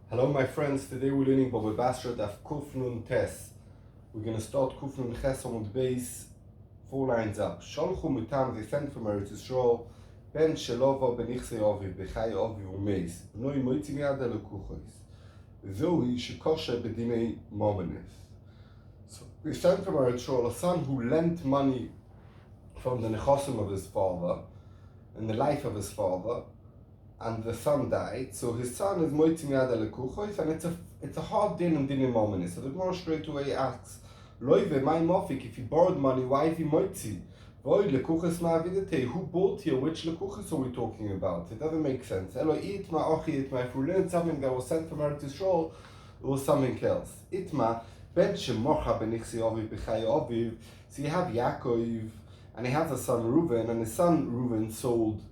Hello my friends, today we're learning Baba Basra Daf Kufnun Tes. We're going to start Kufnun Ches on the base, 4 lines up. Sholchu Mutam, they sent from Eretz Yisrael, Ben Shelova Ben Ichse Aviv, Bechai Aviv Umeis, Bnoi Moitim Yad Elokuchos, Zohi Shekoshe Bedinei Momenis. So they sent from Eretz Yisrael a son who lent money from the nechosim of his father, in the life of his father, and the son died, so his son is moitzim yad lekuchos, and it's a hard din and din in momenis. So the Gemara straight away asks, Loive, my mofik, if he borrowed money, why is he moitzi? Voy lekuchos ma'avidete, who bought here? Which lekuchos are we talking about? It doesn't make sense. Elo itma ochi itma, if we learned something that was sent from Eretz Yisrael, it was something else. Itma, ben shemocha ben ichsi aviv b'chai aviv, so you have Yaakov, and he has a son Reuven, and his son Reuven sold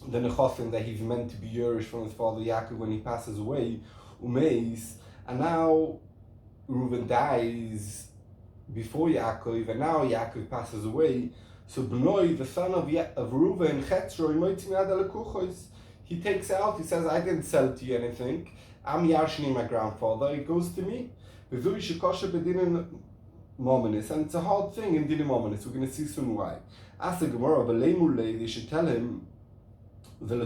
the nechosim that he's meant to be Yerush from his father Yaakov when he passes away, Umeis, and now Reuven dies before Yaakov, and now Yaakov passes away. So Bnoi, the son of Reuven, Chetzro, he takes out, he says, I didn't sell to you anything, I'm Yarshni, my grandfather, it goes to me. And it's a hard thing in Dinim Omenis, we're going to see soon why. Ask the Gemara, they should tell him, your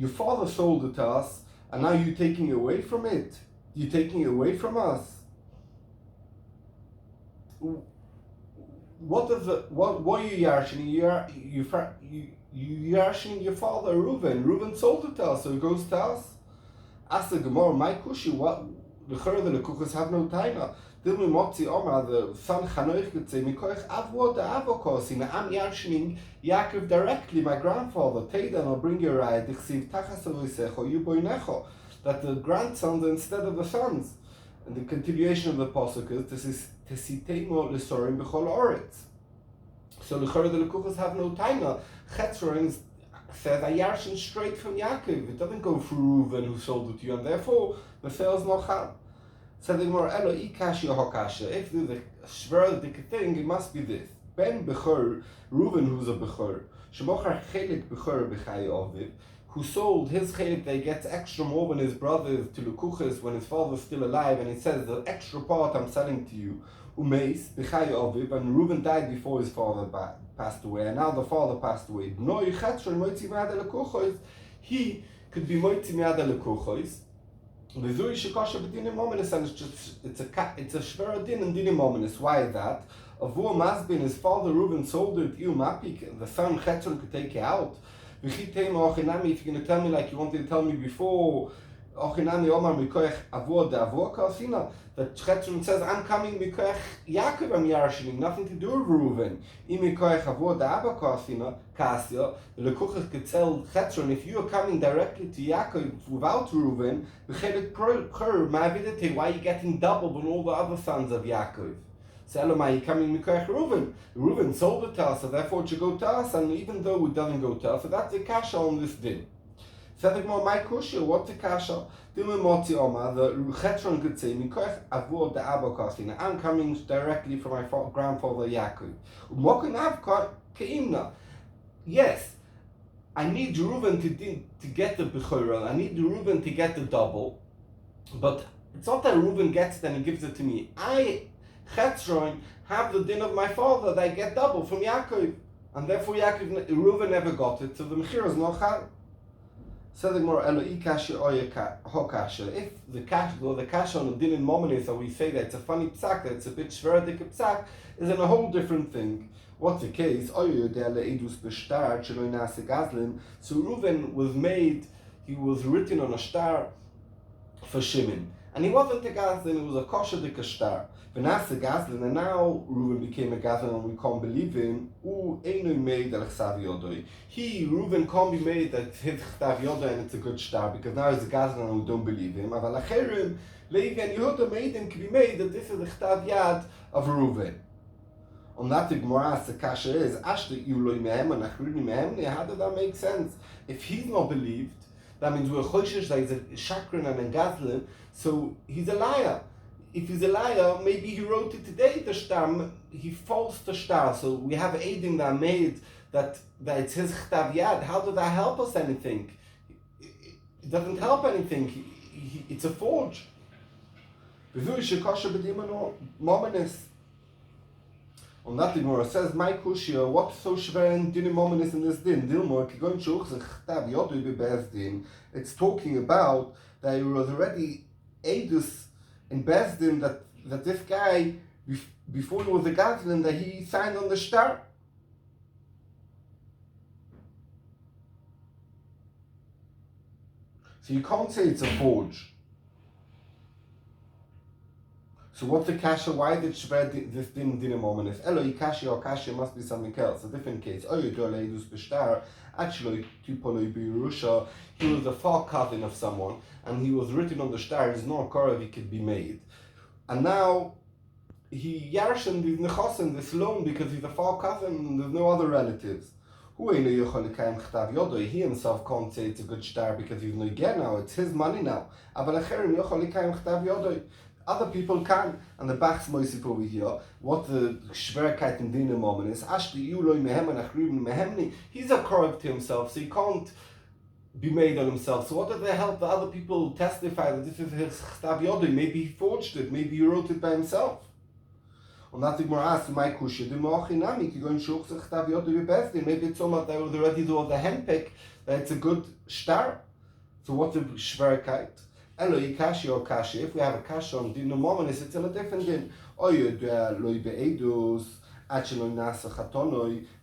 father sold it to us, and now you're taking away from it. You're taking it away from us. What are you yarshining? You yarshining your father Reuven. Reuven sold it to us, so it goes to us. Ask the Gemara, my kushi, what the lekuchos have no taina. The son Chanoich could say, Mikoich Avod Avokosina, I'm Yarshining Yaakov directly, my grandfather. Teidan, I'll bring you a ride, that the grandsons are instead of the sons. And the continuation of the pasuk is, this is Tesitemo Lesorim B'chol Oretz. So the lekuchos have no taina. Chetzron says, I yarshin straight from Yaakov. It doesn't go through Reuven who sold it to you, and therefore the sales no chal. So the Gemara, Elo ikasha hokasha. If there's a shverdik thing, it must be this. Ben Bechor, Reuven, who's a Bechor, shemochar chelik Bechor b'chai aviv, who sold his chelik that he gets extra more than his brothers to lekuchos when his father's still alive, and he says, the extra part I'm selling to you, umeis b'chai aviv, and Reuven died before his father passed away, and now the father passed away. Bnoi chetzron moitzi miyad lekuchos, he could be moitzi miyad lekuchos. The Zuri Shekosha b'dinim ominous, and it's a shvera din and dinim ominous. Why is that? Avur Masbin, his father Reuven sold it. You mapik, the son Chetzron could take it out. V'chitei ma'ochinami, if you're going to tell me like you wanted to tell me before, ochinami omar mikoich avur de'avur kasina. That Chetzron says, I'm coming mikoich Yaakov, I'm yarshining, nothing to do with Reuven. Im mikoich avur de'avur kasina, kasya, the lekuchos could tell Chetzron, if you are coming directly to Yaakov without Reuven, why are you getting double than all the other sons of Yaakov? So Elamai, you coming mikoich Reuven? Reuven sold it to us, so therefore it should go to us, and even though it doesn't go to us, so that's the kasha on this din. Said the Gemara, my kusha, what's the kasha? The Chetzron could say, Mikoich avur de'abo kasina, I'm coming directly from my grandfather Yaakov. Yes, I need Reuven to get the Bechorah, I need Reuven to get the double, but it's not that Reuven gets it and he gives it to me. I, Chetzron, have the din of my father that I get double from Yaakov, and therefore Reuven never got it, so the Mechir is not chal. So the Gemara, Elo ikasha oya hokasha. If the kasha on the din in momenis that we say that it's a funny psak, that it's a bit shverdik psak, is in a whole different thing. What's the case? So Reuven was made, he was written on a star for Shimon. And he wasn't a Gazlin, it was a kosher dik star. And now Reuven became a Gazlin and we can't believe him. He, Reuven, can't be made that his chtav yoda and it's a good star, because now he's a Gazlin and we don't believe him. Aval acherim, Levi and Yehuda made him can be made that this is the chtav yad of Reuven. On that the Gemara, the kasha is, Ashli Yuloi Mehem and Achrini Mehem, how does that make sense? If he's not believed, that means we're choishish that he's a shakran and a gazlin, so he's a liar. If he's a liar, maybe he wrote it today, the shtar, he falsed the shtar, so we have Eidim that made that it's his chtav yad. How did that help us anything? It doesn't help anything. It's a forge. Und that Gemara says, my kushia, what's so schwer in dinim ominous in this din? Dilmor, kigon shuch zechtav yodu bebezdin. It's talking about that there was already edus in Bezdin that this guy, before he was a Gazlan, that he signed on the star. So you can't say it's a forge. So what's the kasha? Why did Shver this dinim ominous? Elo kasha or kasha must be something else, a different case. Oh, you do leidus b'shtar. Actually, tipoloi b'Yerusha, he was a far cousin of someone, and he was written on the star. There's no korov he could be made, and now he yarshen these nechosim, this loan, because he's a far cousin and there's no other relatives. He himself can't say it's a good star because he's no get now. It's his money now. Other people can, and the Bach's moisip over here, what the Shverkeit in Dina moment is, he's a correct to himself, so he can't be made on himself. So what did they help the other people testify that this is his Chtav Yodoi? Maybe he forged it, maybe he wrote it by himself. And that Gemara asked, my kusha, maybe it's so much that was already the handpick, that it's a good star. So what's the Shverkeit? If we have a kasha on din mominus, it's in a different din.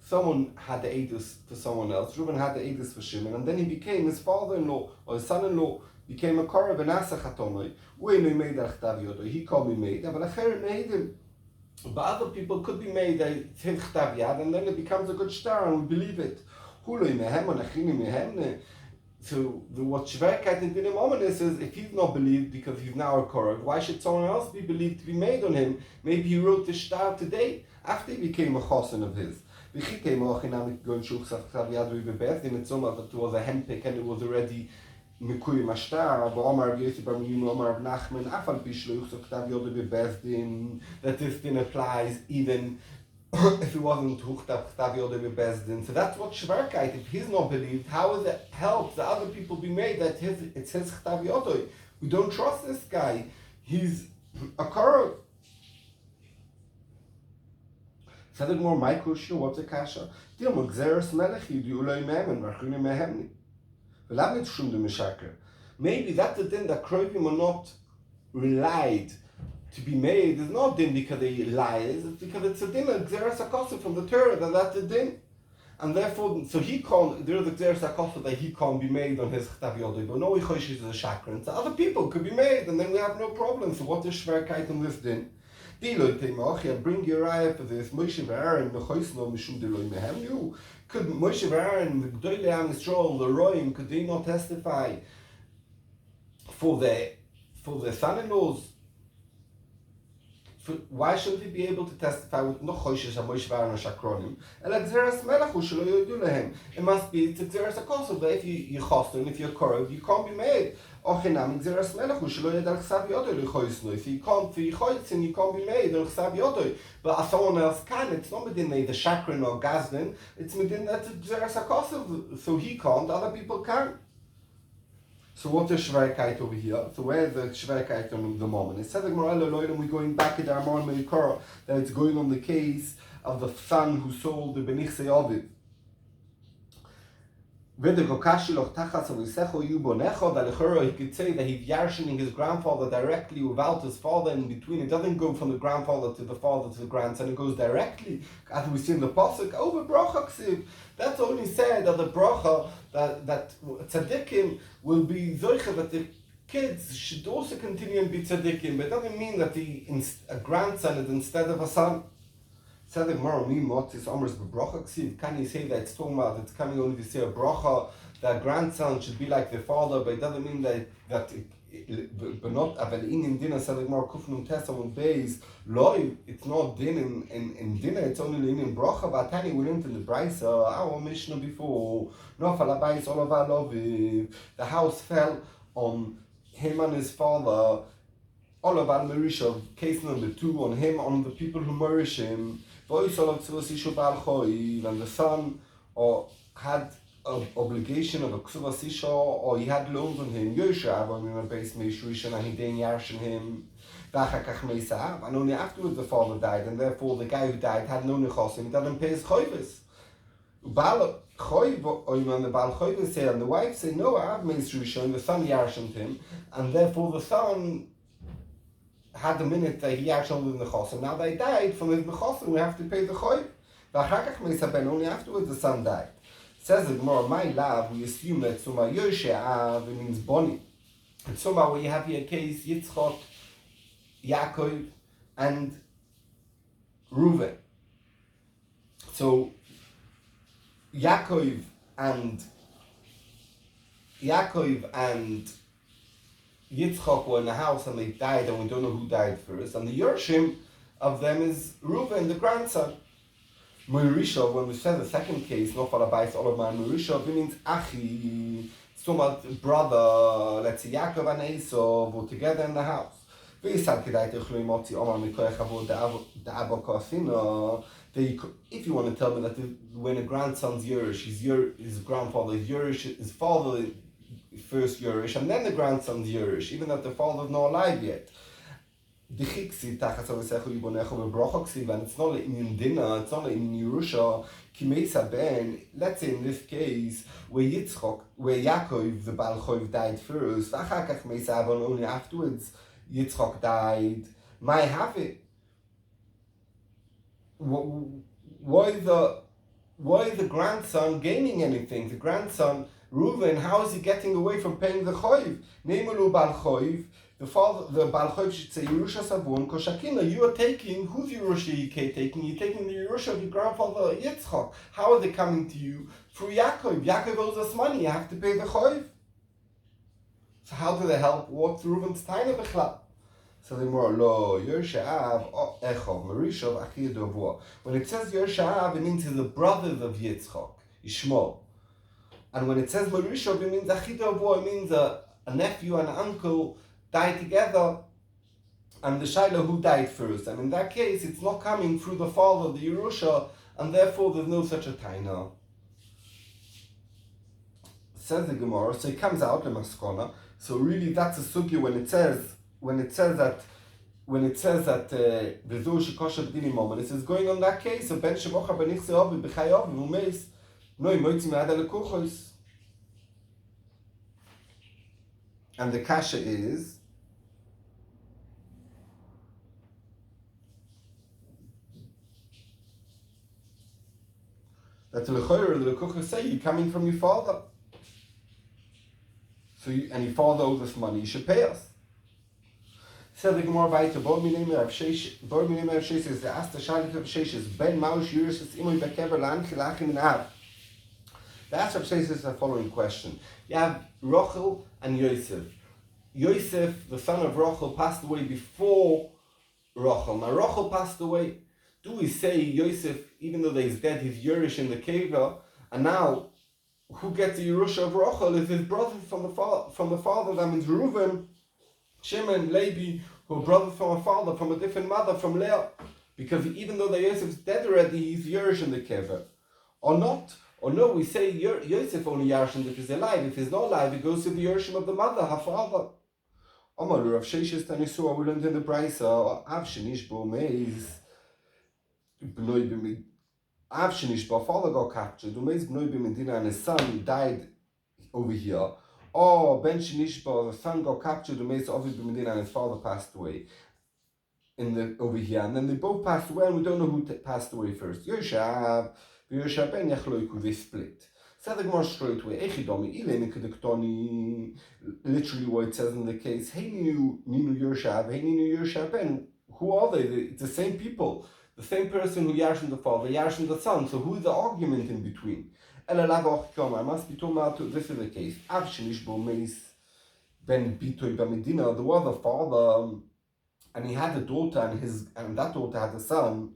Someone had the edus for someone else. Reuben had the edus for Shimon, and then he became his father-in-law or his son-in-law. Became a korah v'nasa chatonoi. He can't be made, but acher made him. But other people could be made it's his chtav yad, and then it becomes a good star, and we believe it. So what Shverkeit in Dinim Ominous is, if he's not believed because he's now a Korah, why should someone else be believed to be made on him? Maybe he wrote the star today, after he became a chosin of his. It's so much that it was a handpick and it was already Mikuy Mashtar, that this thing applies even if it wasn't Huchtav Chtav Yodei Bezdin. So that's what Shverkeit. If he's not believed, how does it help the other people be made that it's his Chtav Yodei? We don't trust this guy. He's a Korah. Said it more, my kusha, what's a kasha? Dilma Gzeres Melech Yidu Uloi Memen, Marchuni Mehemni. Velamit Shum de Meshaker. Maybe that's the thing that Krovim are not relied to be made is not din because they lies, it's because it's a din of Gzeres HaKosov from the Torah, that that's a din. And therefore, so he can't, there is a Gzeres HaKosov that he can't be made on his Chtav Yodei, but no Ichosh is a Shakran. So other people could be made, and then we have no problem. So what is Shverkeit on this din? Bring your Aryeh for this. Moshe v'Aaron mechoisno mishum deloi mehemnu. Could Moshe v'Aaron, the Gdolei Am Yisrael, the Roim, could they not testify for their son-in-laws? Why shouldn't they be able to testify with no choishes and Moshe v'Aaron shakronim? It must be it's a Gzeres HaKosov that if you choston, if you're korov, you can't be made. If you can't be made, but someone else can. It's not within the Shakran or Gazlin, it's within that Gzeres HaKosov. So he can't, other people can. So what is Shverkeit over here? So where's the Shverkeit on the moment? It says we're going back at Armon Meikora, that it's going on the case of the son who sold the Benichse Ovid. He could say that he's yarshening his grandfather directly without his father in between. It doesn't go from the grandfather to the father to the grandson, it goes directly, as we see in the Pasuk, over bracha ksiv. That's only said that the bracha, that tzaddikim will be zoicha, that the kids should also continue and be tzaddikim, but it doesn't mean that a grandson is instead of a son. Can you say that it's talking about, it's coming only to say a bracha, that grandson should be like the father, but it doesn't mean that but not in dinner selling more kufnum tesam base loy, it's not din in dinner, it's only in bracha. But Tani we learned in the Brisa, our Mishnah before, no falabais all of our love, the house fell on him and his father, all of our Marisha, case number 2, on him, on the people who nourish him. And the son or had an obligation of a ksuva sisha, or he had loans on him, Yosha, when we were based Meshrishan, and he didn't yarshin him, and only afterwards the father died, and therefore the guy who died had no nechosim, he didn't pay his choivis. Bal choiv, or when the Bal choivis say, and the wife say, no, I have Meshrishan, the son yarshined him, and therefore the son had the minute that he actually lived in the chosim. Now they died from his nechosim, we have to pay the choiv. Only afterwards the son died. Says the Gemara, my love, we assume that Suma Yoshe'av means Boni. And somehow when you have here a case, Yitzchok, Yaakov, and Reuven. So Yaakov and Yitzchok were in the house and they died, and we don't know who died first. And the Yershim of them is Reuven, the grandson. Merisha, when we said the second case, no falabais olaman Merisha, it means achi, somewhat brother, let's say Yaakov and Esau were together in the house. If you want to tell me that when a grandson's Yerush, his grandfather is Yerush, his father first Yerush, and then the grandson's Yerush, even that the father is not alive yet. And it's not in dinner, it's not in Yerusha. Let's say in this case, where Yaakov, the Baal Chov, died first, and only afterwards Yitzchok died. My have it. Why the grandson gaining anything? The grandson, Reuven, how is he getting away from paying the Chov? Neimelu Baal Chov. The father, the Baal Chov should say, Yerusha Savun Koshakina. You are taking, whose Yerusha you taking? You're taking the Yerusha of your grandfather Yitzchok. How are they coming to you? Through Yaakov. Yaakov owes us money, you have to pay the Chov. So how do they help? What's Reuven's Taina Bechla? So the more lo Yerusha Echov Marishov Achir Dovua. When it says Yerusha, it means he's the brothers of Yitzchok, Ishmael. And when it says Marishov, it means Achir Dovua. It means a nephew and an uncle died together, and the Shaila who died first. And in that case, it's not coming through the father of the Yerusha, and therefore there's no such a taina. Says the Gemara, so it comes out the Maskona. So really, that's a sugya when it says that V'zu shekosha b'dini moment. It says going on that case of ben shemocha b'nichse ovi b'chay ovi v'umeis noi moitzi me'ad alekuchos. And the kasha is that the lekuchos say you're coming from your father. So and your father owes us money, you should pay us. Said the Gemara weiter, Bor minei Rav Sheish is the Asta Shalit of Sheish is Ben Maush Yuris is Imoy Bekever Lan Chilachim in Av. The Asta Rav Sheish is the following question. You have Rochel and Yosef. Yosef, the son of Rochel, passed away before Rochel. Now Rochel passed away. Do we say Yosef, even though he's dead, he's Yerush in the Keva, and now who gets the Yerusha of Rochel is his brother from the father, that means Reuven, Shimon, Levi, who are brothers from a father, from a different mother, from Leah. Because even though the Yosef's dead already, he's Yerush in the Kever. Or not. Or no, we say Yosef only Yerush if he's alive. If he's not alive, he goes to the Yerushim of the mother, her father. Omar, Rav Sheish Tanisua, we learned in the Brisa, Av Shenish Bo Meiz, Bnoi B'Mid, Av Shenish Bo, father got captured, Meiz Bnoi B'Medina, and his son died over here. Or Ben Shenishba, the son got captured, Meiz Ovid B'Medina, and his father passed away over here. And then they both passed away, and we don't know who passed away first. Yoshav, Yoshav Ben Yachloiku, they split. Said the Gemara straight away, literally what it says in the case, hey Ninu Yoshav, hey Ninu Yoshav Ben, who are they? It's the same people, the same person who Yashin the father, Yashin the son, so who is the argument in between? I must be told about this is the case. Ben Bitoy Bamedina, there was a father, and he had a daughter, and that daughter had a son,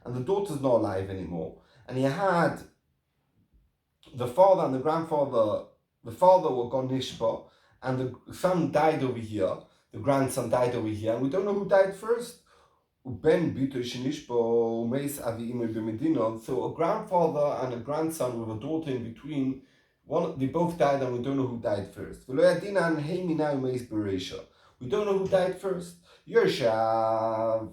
and the daughter's not alive anymore. And he had the father and the grandfather, the father were gone Nishba, and the son died over here, the grandson died over here, and we don't know who died first. Ben so a grandfather and a grandson with a daughter in between, they both died and we don't know who died first. We don't know who died first. Yersha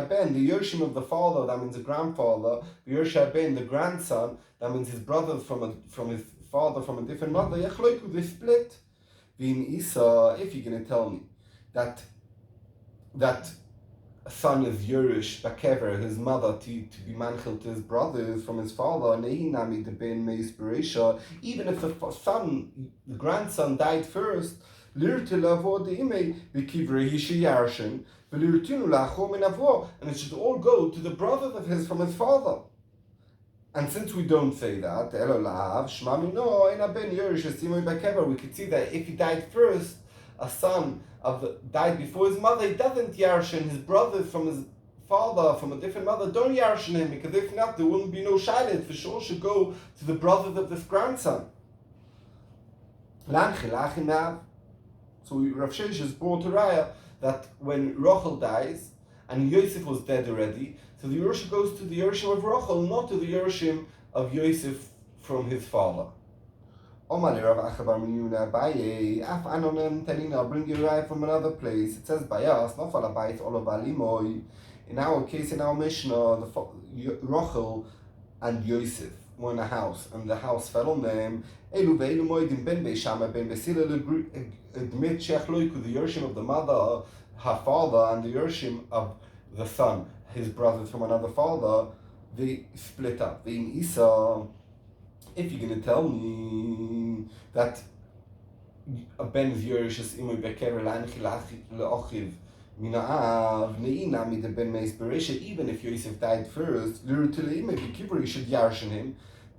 Ben, the Yershim of the father, that means the grandfather. Yersha Ben, the grandson, that means his brother from his father from a different mother. They split. Isa, if you're going to tell me that a son is Yerush Bakever, his mother, to be manchel to his brothers from his father, Nehinami the Ben Meis Beresha, even if the grandson died first, and it should all go to the brothers of his from his father. And since we don't say that, we could see that if he died first, a son died before his mother, he doesn't yarshin his brothers from his father from a different mother, don't yarshin him, because if not, there wouldn't be no shaylet. For sure should go to the brothers of this grandson. So Rav Sheshes brought a raya that when Rachel dies and Yosef was dead already, so the Yerushim goes to the Yerushim of Rachel, not to the Yerushim of Yosef from his father. I'll bring you a raya from another place. It says, in our case, in our Mishnah, Rachel and Yosef were in a house, and the house fell on them. The Yerushim of the mother, her father, and the Yerushim of the son, his brothers from another father, they split up. In Isa, if you're going to tell me that a ben Yerush is imoy bekever le'achiv mina'av ne'inami the ben meis beresha, even if Yosef died first, l'irutile bekiver, you should yarshin him,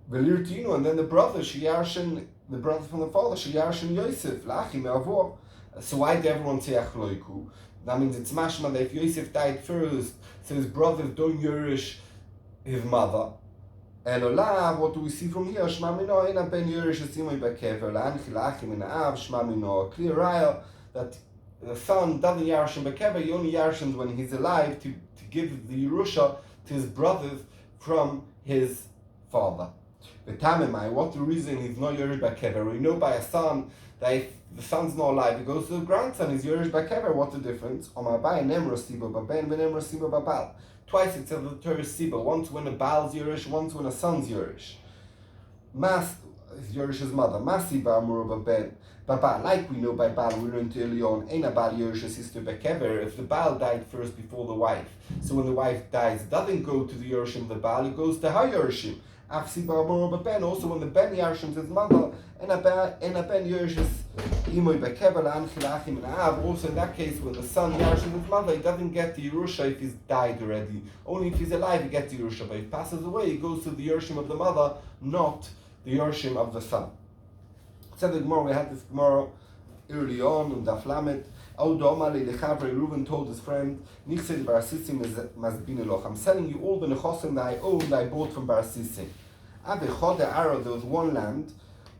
v'lirutinu, and then the brother should yarshin, the brother from the father should yarshin Yosef la'achim me'avor. So why did everyone say achloiku? That means it's mashma that if Yosef died first, so his brothers don't yurish his mother. Elolah, what do we see from here? Shma mino ena ben yurish esimoy bekever la'anchi la'achim mina'av. Shma mino, clear raya that the son doesn't yarshin bekever, he only yarshins when he's alive to give the Yerusha to his brothers from his father. V'tamemai, what the reason he's not yurish bekever? We know by a son that if the son's not alive, he goes to the grandson, he's Yerush Bakever. What's the difference? Twice it says the Torah Siba, once when a Baal's Yerush, once when a son's Yerush. Mas is Yerush's mother. Masi Ba'amur Ben. Baba, like we know by Baal, we learned early on, ain't a Baal Yerush's sister Bakever, if the Baal died first before the wife. So when the wife dies, it doesn't go to the Yerushim of the Baal, it goes to her Yerushim. Also when the Ben Yarshim's his mother, and a Ben Yershim's imoy bekever la'anchi mina'av. Also in that case, when the son Yarshim's his mother, he doesn't get the Yerusha if he's died already. Only if he's alive he gets the Yerusha, but if he passes away, he goes to the Yershim of the mother, not the Yershim of the son. Said the Gemara, we had this Gemara early on in Daf Lamed. Reuben told his friend, I'm selling you all the nechosim that I own, that I bought from Bar Sisim. There was one land,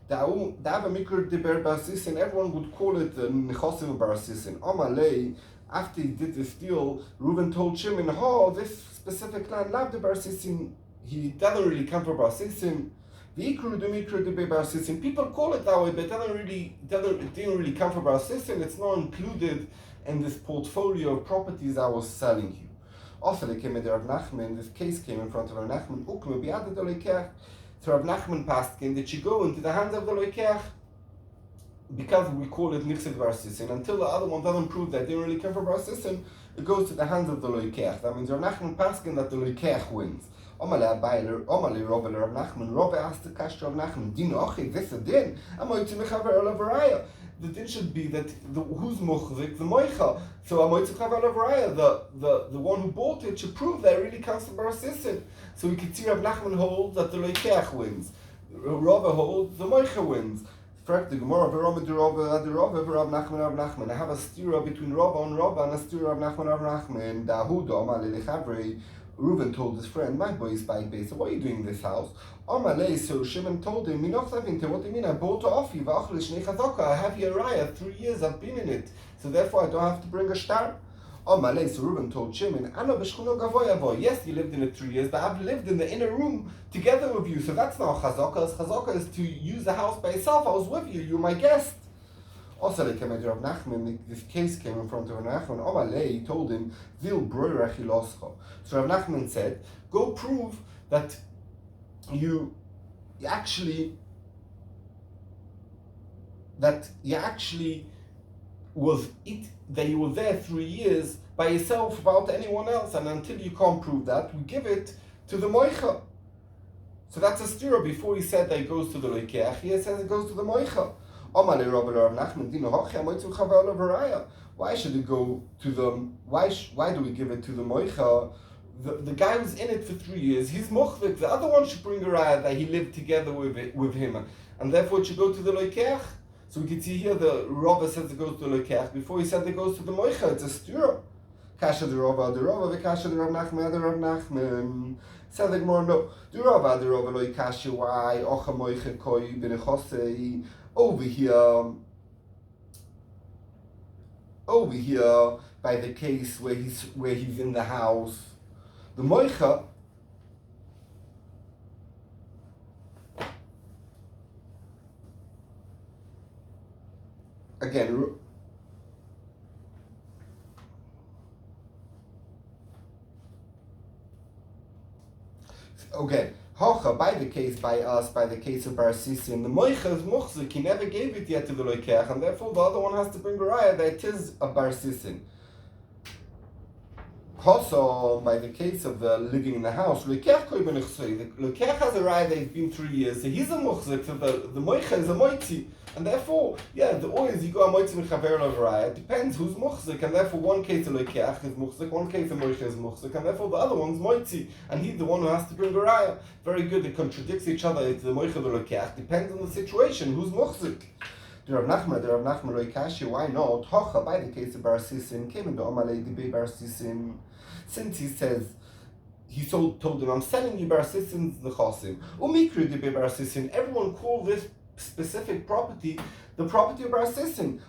everyone would call it the nechosim of Bar Sisim. After he did this deal, Reuben told Shimon, this specific land, Lav de Bar Sisim, he doesn't really come from Bar Sisim. People call it that way, but it didn't really come from Bar Sisim. It's not included in this portfolio of properties I was selling you. Also, they came in Rav Nachman. This case came in front of Rav Nachman. So Rav Nachman passed in. Did she go into the hands of the loikech? Because we call it Nichsid Bar Sisim. Until the other one doesn't prove that they really come from Bar Sisim, it goes to the hands of the loikech. That means Rav Nachman passed in that the loikech wins. Omale Rav Nachman. Rav asked the Kash Rav Nachman, Din Ochi, this a din? Amoitzi mechaver olav raya. The din should be that who's muchzik, the moicha. So amoitzi mechaver olav raya, the one who bought it should prove that it really comes from Bar Sisim. So we can see Rav Nachman holds that the loikech wins. Rav holds the moicha wins. Frag the Gemara, Rav Nachman. I have a stira between Rav and a stira of Nachman. Dahuda Omale lechavri. Reuben told his friend, my boy is by base, so what are you doing in this house? So Shimon told him, what do you mean? I bought it off you. I have here Aryeh, 3 years I've been in it, so therefore I don't have to bring a star. Amalei, so Reuben told Shimon, Ano b'shchuno gavoy avo. Yes, you lived in it 3 years, but I've lived in the inner room together with you. So that's not chazaka. Chazaka is to use the house by itself. I was with you. You're my guest. Also, like Rav Nachman, this case came in front of Rav Nachman. Amalei told him, Vil broirach iloscha. So Rav Nachman said, go prove that you actually was it that you were there 3 years by yourself without anyone else, and until you can't prove that, we give it to the moicha. So that's a stira. Before he said that it goes to the loikeach, he says it goes to the moicha. Why should it go to them? Why do we give it to the moicha? The guy who's in it for 3 years, he's muchvik. The other one should bring a raya that he lived together with him, and therefore it should go to the loikeach. So we can see here the Rava says it goes to the loikeach. Before he said it goes to the moicha, it's a stira. Kasha the Rava, v'kasha the Rav Nachman. Said the Gemara, no. The Rava loy kasha. Why? Ocha moicha koi b'nechosei. Over here, by the case where he's in the house, the moicha. Again, Hocha, by the case of Bar Sisin, the moicha is muchzik. He never gave it yet to the loikeach, and therefore the other one has to bring a raya that it is a Bar Sisin. Also, by the case of the living in the house, the loikeach has a raya that he's been 3 years, so he's a muchzik, so the moicha is a moitzi. And therefore, the always you go a moitzi mechaver of raya. It depends who's muchzik, and therefore one case a loikeach is muchzik, one case a moicha is muchzik, and therefore the other one's moitzi, and he's the one who has to bring a raya. Very good. It contradicts each other. It's the moicha the loikeach. Depends on the situation. Who's muchzik? The Rav Nachman loikashi. Why not? Hocha, by the case of Bar Sisin, came into Amalei Dibei Bar Sisin. Since he says, he told him, I'm selling you Bar Sisin's nechosim. Umikri Dibei Bar Sisin. Everyone call this specific property the property of Bar Sisin.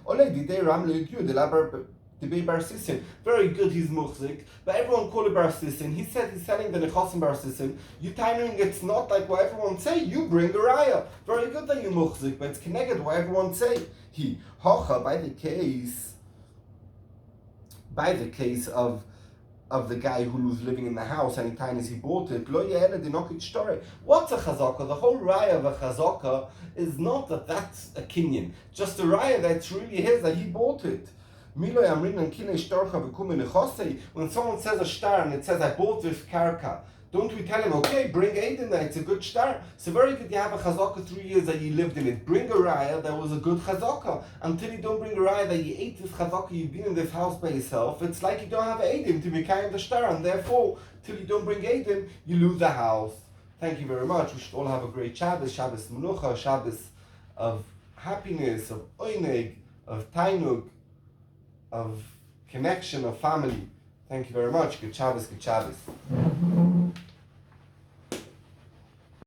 Very good, he's muchzik, but everyone call it Bar Sisin. He said he's selling the nechosim Bar Sisin. You timing, it's not like what everyone say. You bring a raya. Very good that you muchzik, but it's connected what everyone say. He hocha, by the case of the guy who was living in the house any time as he bought it. What's a chazaka? The whole raya of a chazaka is not that that's a kinyan. Just a raya that's really his, that he bought it. When someone says a star and it says I bought this karka, don't we tell him, okay, bring aid in there, it's a good star. So very good, you have a chazaka 3 years that you lived in it. Bring a raya that was a good chazaka. Until you don't bring a raya that you ate this chazaka, you've been in this house by yourself, it's like you don't have aidim to be carrying the star, and therefore, till you don't bring aidim, you lose the house. Thank you very much. We should all have a great Shabbos, Shabbos Menucha, Shabbos of happiness, of oineg, of tainug, of connection, of family. Thank you very much. Good Shabbos, good Shabbos.